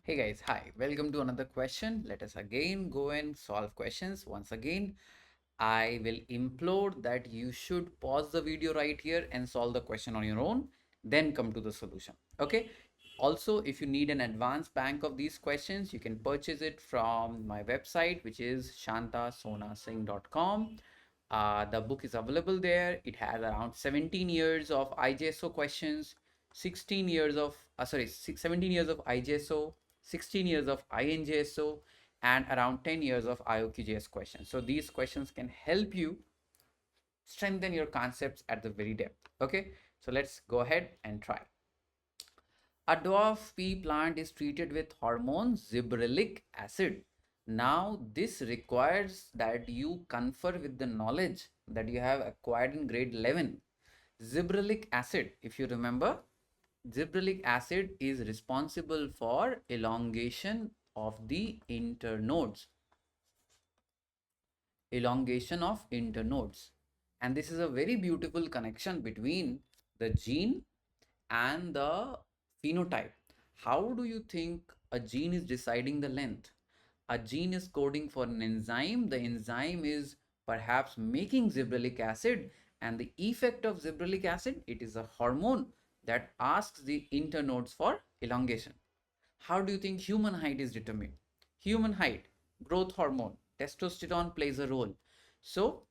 Hey guys, hi. Welcome to another question. Let us again go and solve questions. Once again, I will implore that you should pause the video right here and solve the question on your own, then come to the solution. Okay. Also, if you need an advanced bank of these questions, you can purchase it from my website, which is shantasonasingh.com. The book is available there. It has around 17 years of IGSO questions, 16 years of, 17 years of IGSO, 16 years of INJSO, and around 10 years of IOQJS questions. So these questions can help you strengthen your concepts at the very depth. Okay, so let's go ahead and try. A dwarf pea plant is treated with hormone gibberellic acid. Now, this requires that you confer with the knowledge that you have acquired in grade 11. Gibberellic acid, if you remember, gibberellic acid is responsible for elongation of the internodes. Elongation of internodes. And this is a very beautiful connection between the gene and the phenotype. How do you think a gene is deciding the length? A gene is coding for an enzyme. The enzyme is perhaps making gibberellic acid, and the effect of gibberellic acid, it is a hormone that asks the internodes for elongation. How do you think human height is determined? Human height, growth hormone, testosterone plays a role. So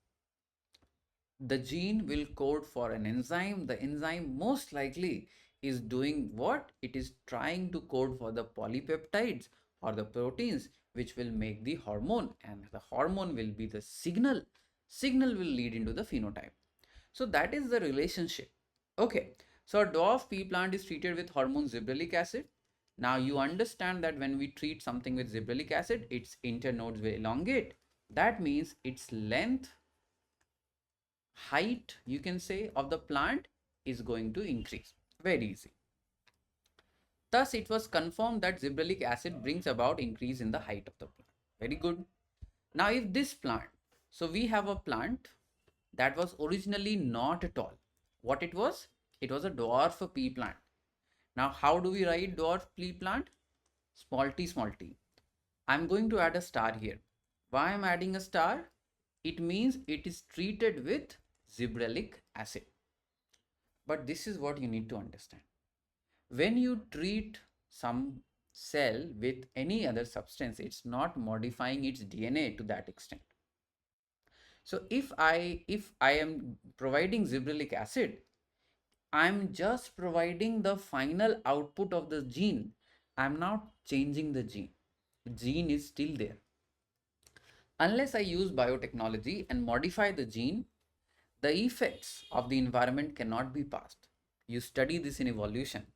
the gene will code for an enzyme. The enzyme most likely is doing what? It is trying to code for the polypeptides or the proteins which will make the hormone, and the hormone will be the signal. Signal will lead into the phenotype. So that is the relationship. Okay, so a dwarf pea plant is treated with hormone gibberellic acid. Now you understand that when we treat something with gibberellic acid, its internodes will elongate. That means its length, height, you can say, of the plant is going to increase. Very easy. Thus, it was confirmed that gibberellic acid brings about increase in the height of the plant. Very good. Now, if this plant, so we have a plant that was originally not tall. What it was? It was a dwarf pea plant. Now, how do we write dwarf pea plant? Small t, small t. I'm going to add a star here. Why I'm adding a star? It means it is treated with gibberellic acid. But this is what you need to understand. When you treat some cell with any other substance, it's not modifying its DNA to that extent. So if I am providing gibberellic acid, I'm just providing the final output of the gene. I'm not changing the gene. The gene is still there. Unless I use biotechnology and modify the gene, the effects of the environment cannot be passed. You study this in evolution.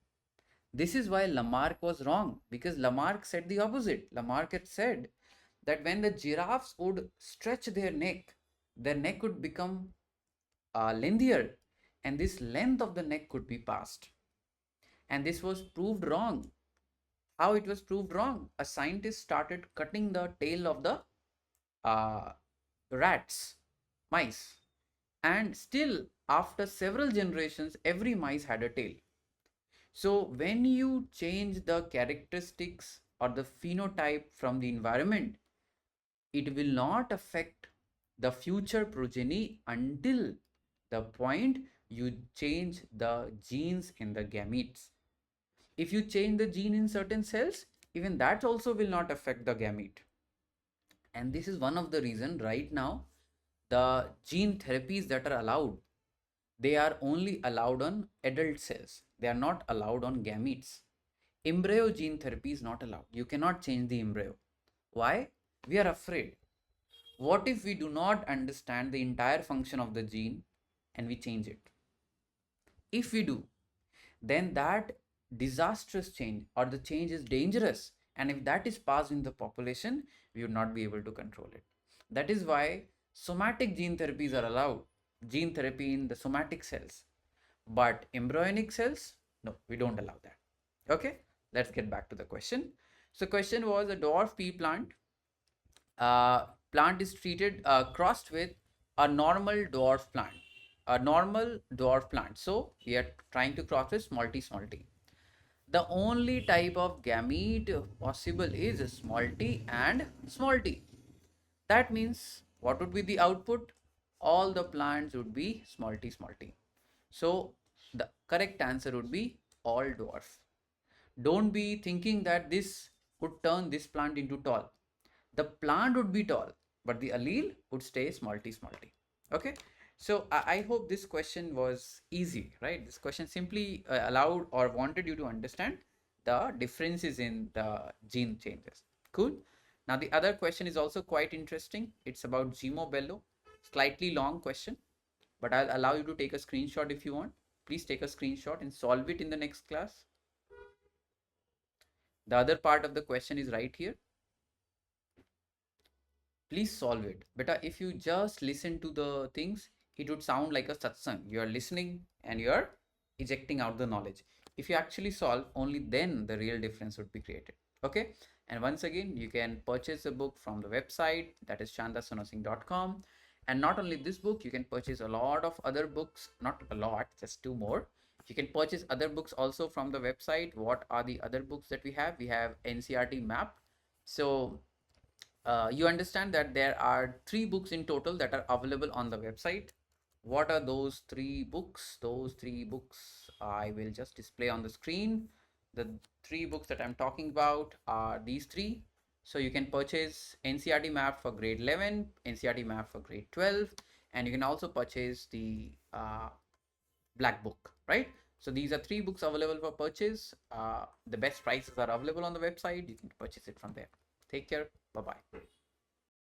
This is why Lamarck was wrong, because Lamarck said the opposite. Lamarck had said that when the giraffes would stretch their neck would become lengthier, and this length of the neck could be passed. And this was proved wrong. How it was proved wrong? A scientist started cutting the tail of the uh, mice, and still after several generations, every mice had a tail. So when you change the characteristics or the phenotype from the environment, it will not affect the future progeny until the point you change the genes in the gametes. If you change the gene in certain cells, even that also will not affect the gamete. And this is one of the reasons right now the gene therapies that are allowed, they are only allowed on adult cells. They are not allowed on gametes. Embryo gene therapy is not allowed. You cannot change the embryo. Why? We are afraid. What if we do not understand the entire function of the gene and we change it? If we do, then that disastrous change or the change is dangerous. And if that is passed in the population, we would not be able to control it. That is why somatic gene therapies are allowed. Gene therapy in the somatic cells. But embryonic cells, no, we don't allow that. Okay, let's get back to the question. So question was a dwarf pea plant. Plant is treated crossed with a normal dwarf plant. A normal dwarf plant. So we are trying to cross with small t, small t. The only type of gamete possible is small t and small t. That means what would be the output? All the plants would be small t. So the correct answer would be all dwarf. Don't be thinking that this would turn this plant into tall. The plant would be tall, but the allele would stay small t. Okay. So I hope this question was easy, right? This question simply allowed or wanted you to understand the differences in the gene changes. Cool. Now the other question is also quite interesting. It's about Gimo-Bello. Slightly long question, but I'll allow you to take a screenshot if you want. Please take a screenshot and solve it in the next class. The other part of the question is right here. Please solve it. Beta, if you just listen to the things, it would sound like a satsang. You're listening and you're ejecting out the knowledge. If you actually solve, only then the real difference would be created. Okay. And once again, you can purchase the book from the website, that is chandasanasingh.com. And not only this book, you can purchase a lot of other books, not a lot, just two more. You can purchase other books also from the website. What are the other books that we have? We have NCRT map. So you understand that there are 3 books in total that are available on the website. What are those 3 books? Those 3 books I will just display on the screen. The 3 books that I'm talking about are these 3. So you can purchase NCRT map for grade 11, NCRT map for grade 12, and you can also purchase the black book, right? So these are 3 books available for purchase. The best prices are available on the website. You can purchase it from there. Take care. Bye bye.